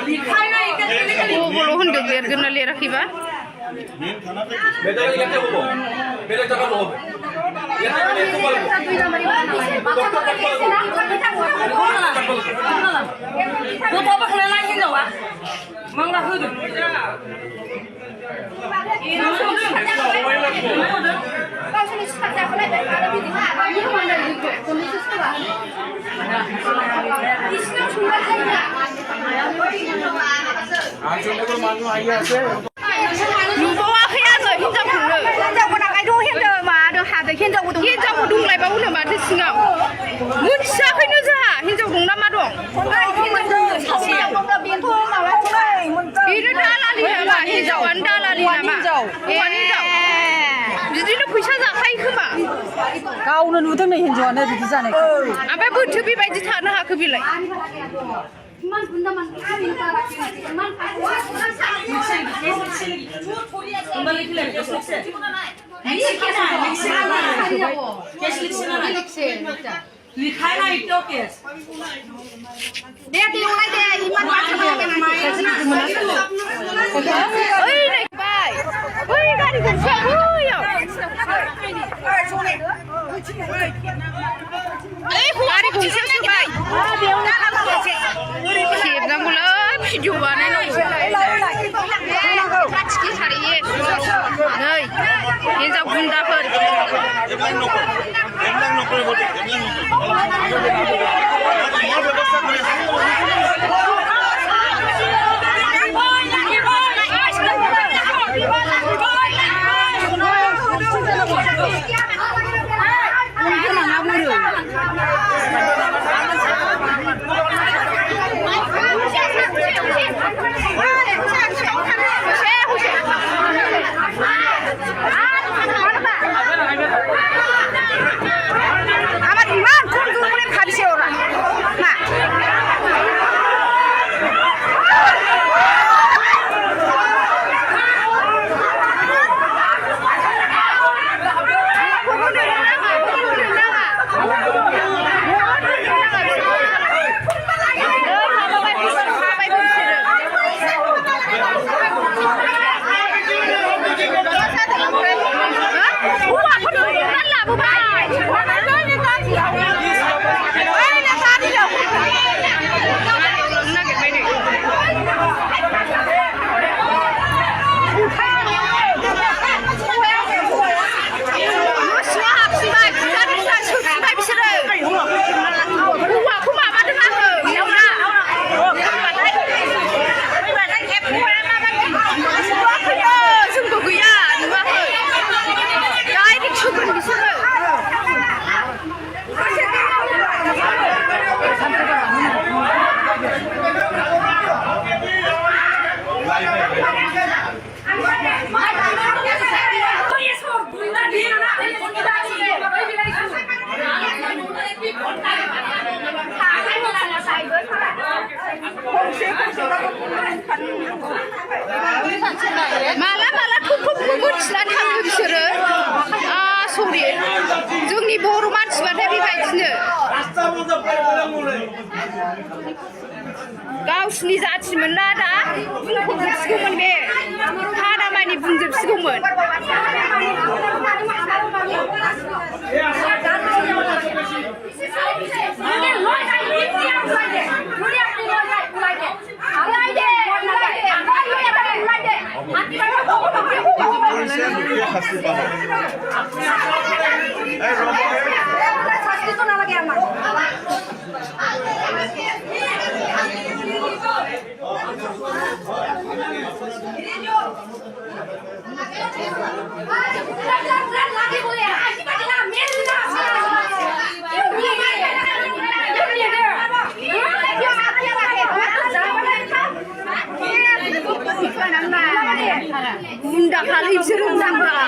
Bolo hundeg lihat guna lihat akibat. Hinjaw dong lai bau nama di singau. Mansiya kini jah hinjaw dong nama dong. Ini dalali nama hinjawan dalali nama. Hinjaw. Jadi lu bisa zakai kema. Kau nuduh nih hinjawan ada di sana. Apa butuh bi bayi tanah hak bilai. Malah tutup gugut selatan bicara. Sorry, जोंनि बर' मानसिबाथाय बेबायदिनो गावसिनि जाथिमोन ना दा बुंफबजोबसिगौमोन बे हादामानि बुंजोबसिगौमोन Bunda kali jeruk nambah.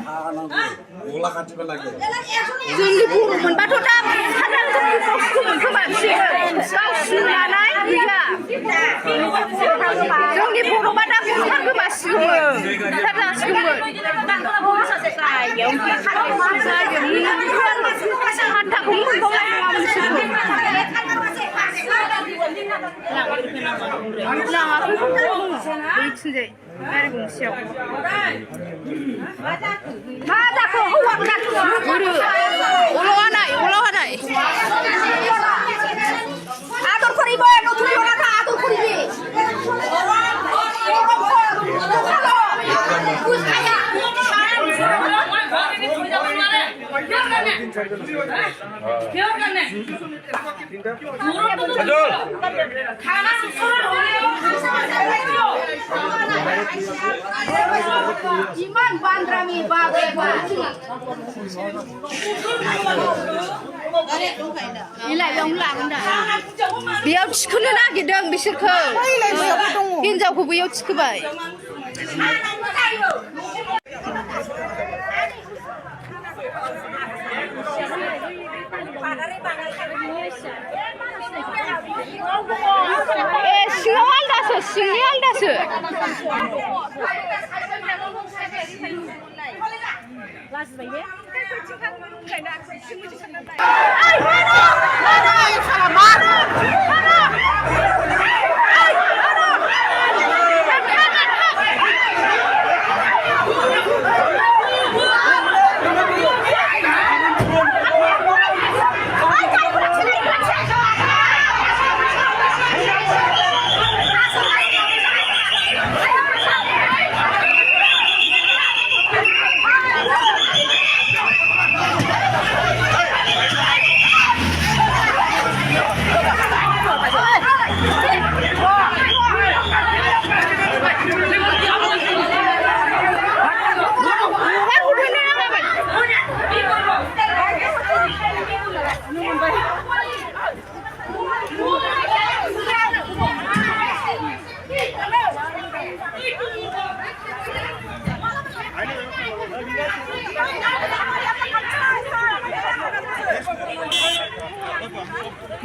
जोंनि बर' मोनबाथ' दा सानजाहा जोंनि बर'मोन खोमा बिसोरो गावसिनि लानाय गैया जोंनि बर'बा दा बुथार गोमासिगौमोन बुथार जासिगौमोन हाथाखौनो मोनबावनाय नङामोन बिसोरखौ लाङाखै बैथिंजाय गारि गंसेयाव मा जाखो हौवाफ्रा ओलाव हानाय आदर करिबो नथुन जनाथा आदर करिबि Iman bandrami babeba. Ila yang ulang dah. Biar cikunu lagi dong bisirku. Hinjauku biar cikubai. Sini aldasu.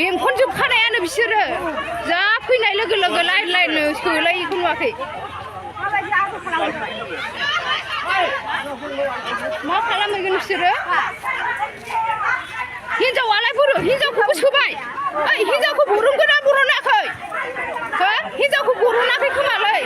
बेंखन जोबखानायानो बिसोरो जा फैनाय लोगो लोगो लाइन सोलायिखौ नुवाखै मा खालामहैगोन बिसोरो हिनजावालाय बोरो हिनजावखौबो सोबाय ओइ हिनजावखौ बरनगोना बरनाखै हो हिनजावखौ बरनाखै खोमालै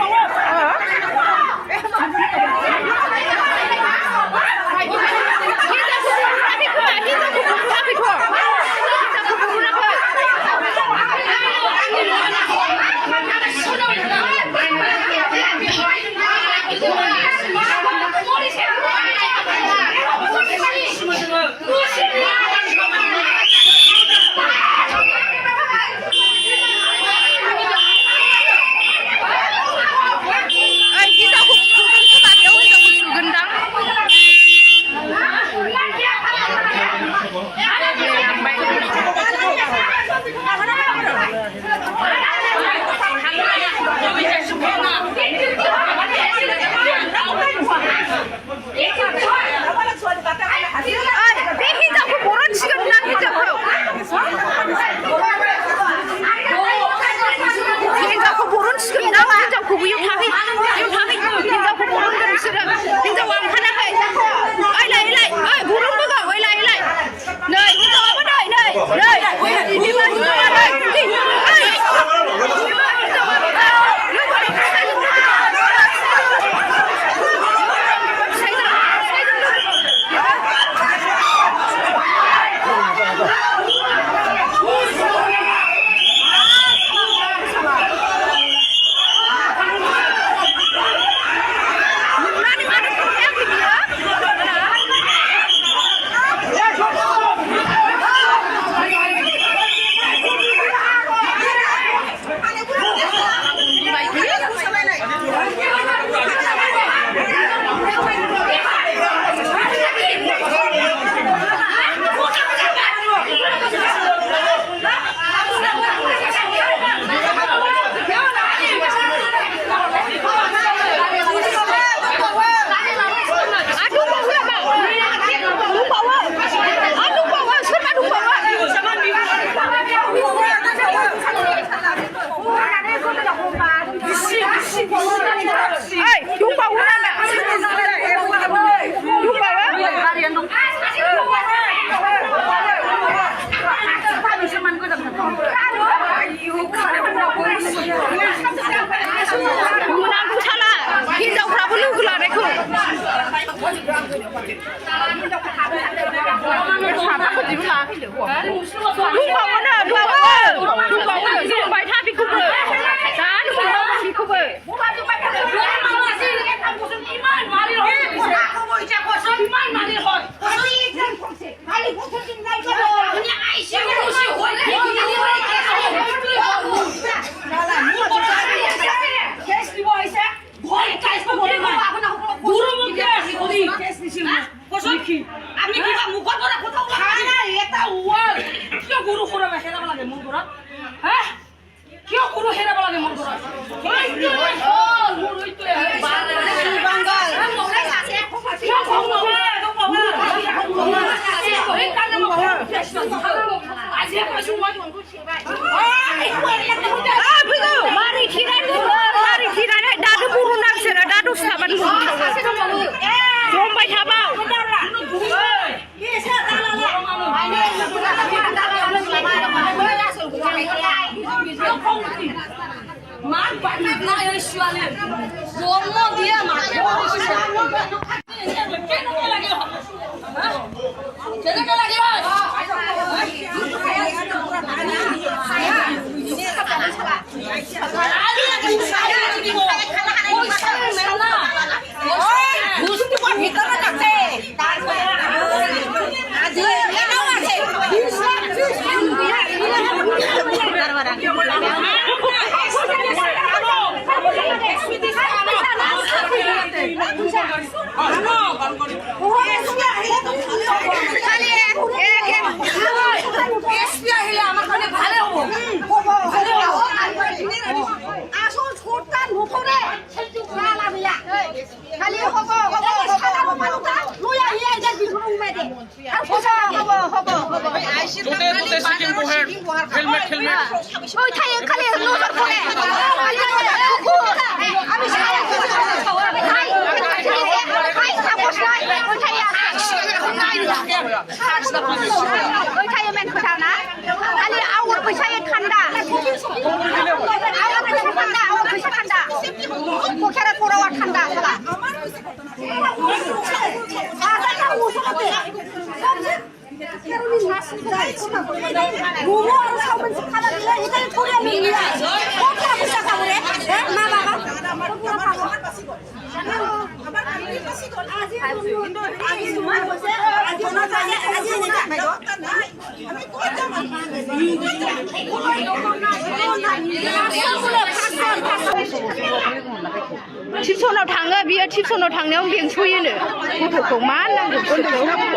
टिपसनाव थाङो बियो टिपसनाव थांनायाव बेंसयोनो गथ'खौ मा नांगौ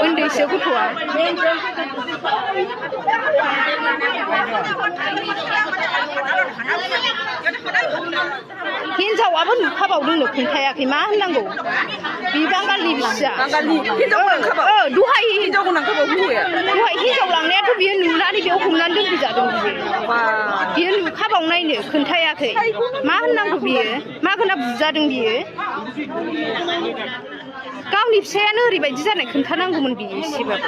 उन्दैसो गथ'आ हिनजावाबो नुखाबावदोंनो खोन्थायाखै मा होननांगौ बि बांगालि फिसा दहाय हिनजाव लांनायाथ' बियो नुनानै बेयाव हमनानै दोनफैजादों बियो नुखाबावनायनो खोन्थायाखै मा होननांगौ बियो मा खोना बुजादों बियो गावनि फिसायानो ओरैबायदि जानाय खोन्थानांगौमोन बियो एसेबाबो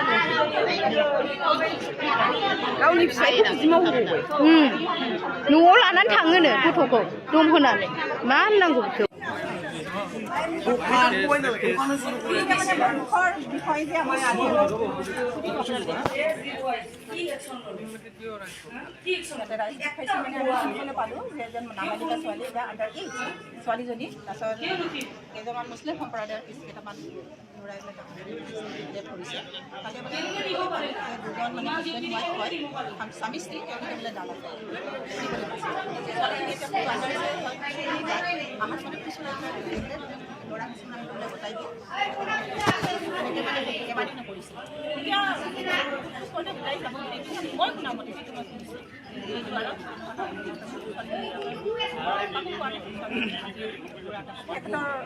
गावनि फिसाया बिदि मावबावबाय न'आव लानानै थाङोनो गथ'खौ दम होनानै मा होननांगौ बेखौ ছোৱালীজনী তাৰপিছত কেইজনমান মুছলিম সম্প্ৰদায়ৰ কেইটামান ল'ৰাই ডেথ কৰিছে তাতে মানে দুজন মানে হাজবেণ্ড ৱাইফ হয় স্বামী স্ত্ৰী তেওঁলোকে বোলে দালাল ল'ৰা কিছুমান বোলে গোটাই দিয়ে এনেকৈ মানে কেইবাদিনো কৰিছে এতিয়া গোটাই যাব মই শুনামতে যিটো মই শুনিছোঁ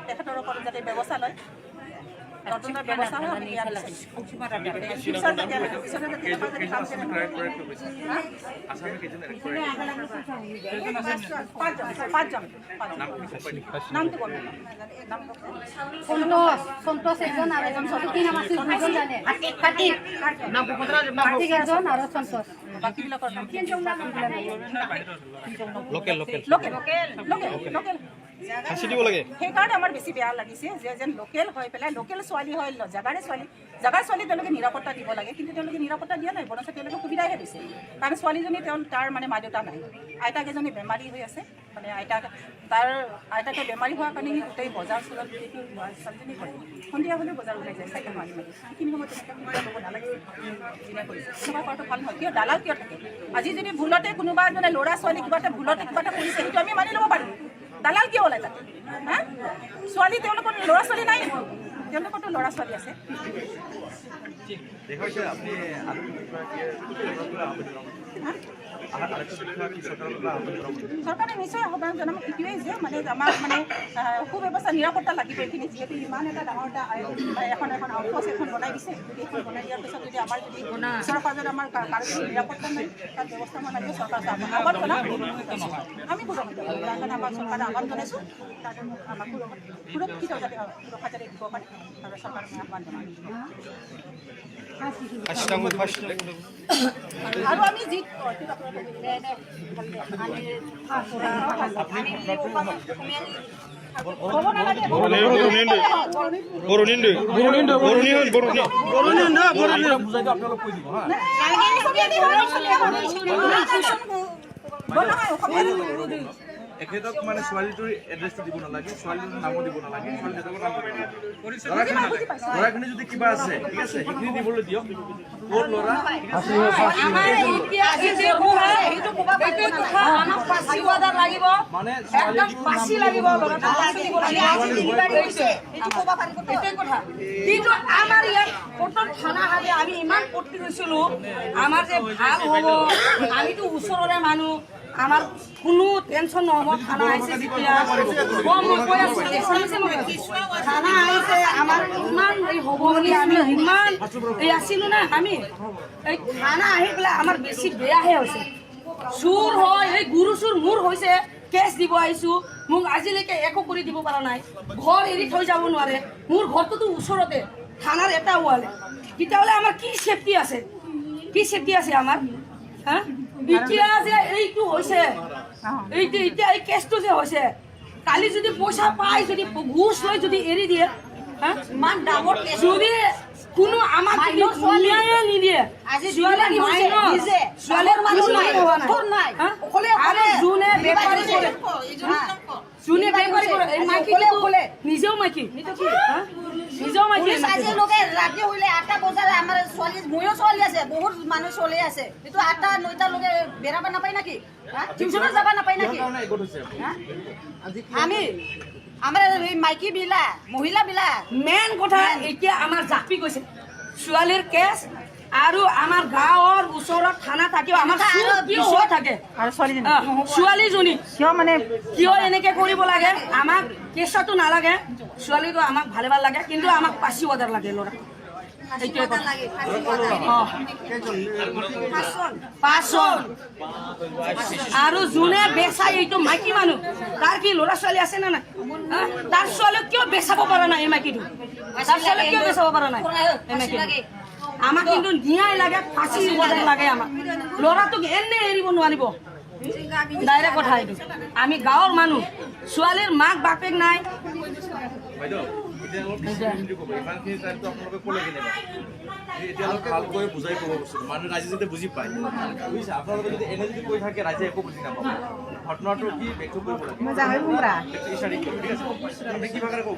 তেখেতৰ ওপৰত যাতে ব্যৱস্থা লয় তদন্তৰ ব্যৱস্থা হয় আমি ইয়াত নামটো সন্তোষ এজন আৰু এজন কি নাম আছিল জানে কাৰ্তিক এজন আৰু সন্তোষ বাকীবিলাকৰ নাম লোকেল ফাঁচি দিব লাগে সেইকাৰণে আমাৰ বেছি বেয়া লাগিছে যে যেন লোকেল হৈ পেলাই লোকেল ছোৱালী হয় জাগাৰ ছোৱালী তেওঁলোকে নিৰাপত্তা দিব লাগে কিন্তু তেওঁলোকে নিৰাপত্তা দিয়া নাই বৰঞ্চ তেওঁলোকে সুবিধাহে দিছে কাৰণ ছোৱালীজনী তাৰ মানে মা দেউতা নাই আইতাক এজনী বেমাৰী হৈ আছে মানে তাৰ আইতাকে বেমাৰী হোৱাৰ কাৰণে গোটেই বজাৰ চলত ছোৱালীজনী কৰে সন্ধিয়া হ'লেও বজাৰ ওলাই যায় চাইকেল মাৰি মাৰি সেইখিনি সময়ত তেনেকৈ ল'ব নালাগে দিনে কৰিছে তেনেকুৱা কৰাটো ভাল নহয় কিয় দালাল কিয় থাকে আজি যদি ভুলতে কোনোবা এজনে ল'ৰা ছোৱালী কিবা এটা কৰিছে সেইটো আমি মানি ল'ব পাৰিম দালাল কিয় ওলাই তাতে হা ছোৱালী তেওঁলোকৰ ল'ৰা ছোৱালী নাই তেওঁলোকৰতো ল'ৰা ছোৱালী আছে চৰকাৰে নিশ্চয় আহ্বান জনাম এইটোৱেই যে মানে আমাক মানে সুব্যৱস্থা নিৰাপত্তা লাগিব এইখিনি যিহেতু ইমান এটা ডাঙৰ এটা এখন আউটপোষ্ট এখন বনাই দিছে এইখন বনাই দিয়াৰ পিছত যদি আমাৰ যদি ওচৰ পাজৰত আমাৰ কাৰো নিৰাপত্তা নাই তাত ব্যৱস্থা মই লাগিব চৰকাৰক আহ্বান জনাম আমি সুৰক্ষিত কাৰণে আমাৰ চৰকাৰে আহ্বান জনাইছোঁ তাত আমাক সুৰক্ষিত যাতে সুৰক্ষা যাতে দিব পাৰে আৰু চৰকাৰক আহ্বান জনাম আৰু আমি যি এখেতক মানে ছোৱালীটোৰ এড্ৰেছটো দিব নালাগে ছোৱালীটোৰ নামো দিব নালাগে ছোৱালী দেউতাকৰ নাম দিব নালাগে ল'ৰাখিনি যদি কিবা আছে ঠিক আছে সেইখিনি দিবলৈ দিয়ক ক'ত ল'ৰা মানে কিন্তু আমাৰ ইয়াত প্ৰথম থানা হাতে আমি ইমান পটি গৈছিলো আমাৰ যে ভাল হ'ব আমিতো ওচৰৰে মানুহ আমাৰ কোনো টেনশ্যন নহ'ব থানা আহিছে যেতিয়া থানা আহিছে আমাৰ ইমান হ'ব বুলি আমি ইমান আছিলোঁ না আমি এই থানা আহি পেলাই আমাৰ বেছি বেয়াহে হৈছে চুৰ হয় এই গুৰু চুৰ মোৰ হৈছে কেছ দিব আহিছোঁ মোক আজিলৈকে একো কৰি দিব পৰা নাই ঘৰ এৰি থৈ যাব নোৱাৰে মোৰ ঘৰটোতো ওচৰতে থানাৰ এটা ওৱালে তেতিয়াহ'লে আমাৰ কি চেফটি আছে আমাৰ হা এতিয়া যে এইটো হৈছে এতিয়া এই কেছটো যে হৈছে কালি যদি পইচা পাই যদি ঘুষ লৈ যদি এৰি দিয়ে ইমান ডাঙৰ যদি কোনো আমাক ন্যায় নিদিয়ে ছোৱালীৰ মানুহ নাই আৰু যোনে বেপাৰী কৰে নিজেও মাইকী ৰাতি হলে 8টা বজাত আমাৰ ছোৱালী ময়ো ছোৱালী আছে বহুত মানুহ চলি আছে এইটো 8টা 9টা লগে বেৰাব নাপায় নাকি টিউচনত যাব নাপায় নাকি আমি আমাৰ এই মাইকী বিলা মহিলা বিলা মেইন কথা এতিয়া আমাৰ জাপি গৈছে ছোৱালীৰ কেছ আৰু আমাৰ গাঁৱৰ ওচৰত থানা থাকিও আমাৰ কিয় থাকে আৰু ছোৱালীজনী কিয় এনেকে কৰিব লাগে আমাক কেছতো নালাগে ছোৱালীটো আমাক ভালে ভাল লাগে কিন্তু আমাক পাঁচি অৰ্ডাৰ লাগে ল'ৰা আৰু যোনে বেচাই এইটো মাইকী মানুহ তাৰ কি ল'ৰা ছোৱালী আছে নে নাই তাৰ ছোৱালীক কিয় বেচাব পৰা নাই এই মাইকীটো তাৰ ছোৱালীক কিয় বেচাব পৰা নাই এই মাইকীটো আমাক কিন্তু ন্যায় লাগে ফাঁচি লাগে আমাক ল'ৰাটোক এনে এৰিব নোৱাৰিব ডাইৰেক্ট কথা এইটো আমি গাঁৱৰ মানুহ ছোৱালীৰ মাক বাপেক নাই ভালকৈ বুজাই ক'ব বস্তুটো মানুহ ৰাইজে যাতে বুজি পায় বুজিছে আপোনালোকে যদি এনে যদি কৈ থাকে ৰাইজে একো বুজি নাপাব ঘটনাটো কি ব্যাখ্যা কৰিব লাগে ঠিক আছে কিবা ক'ব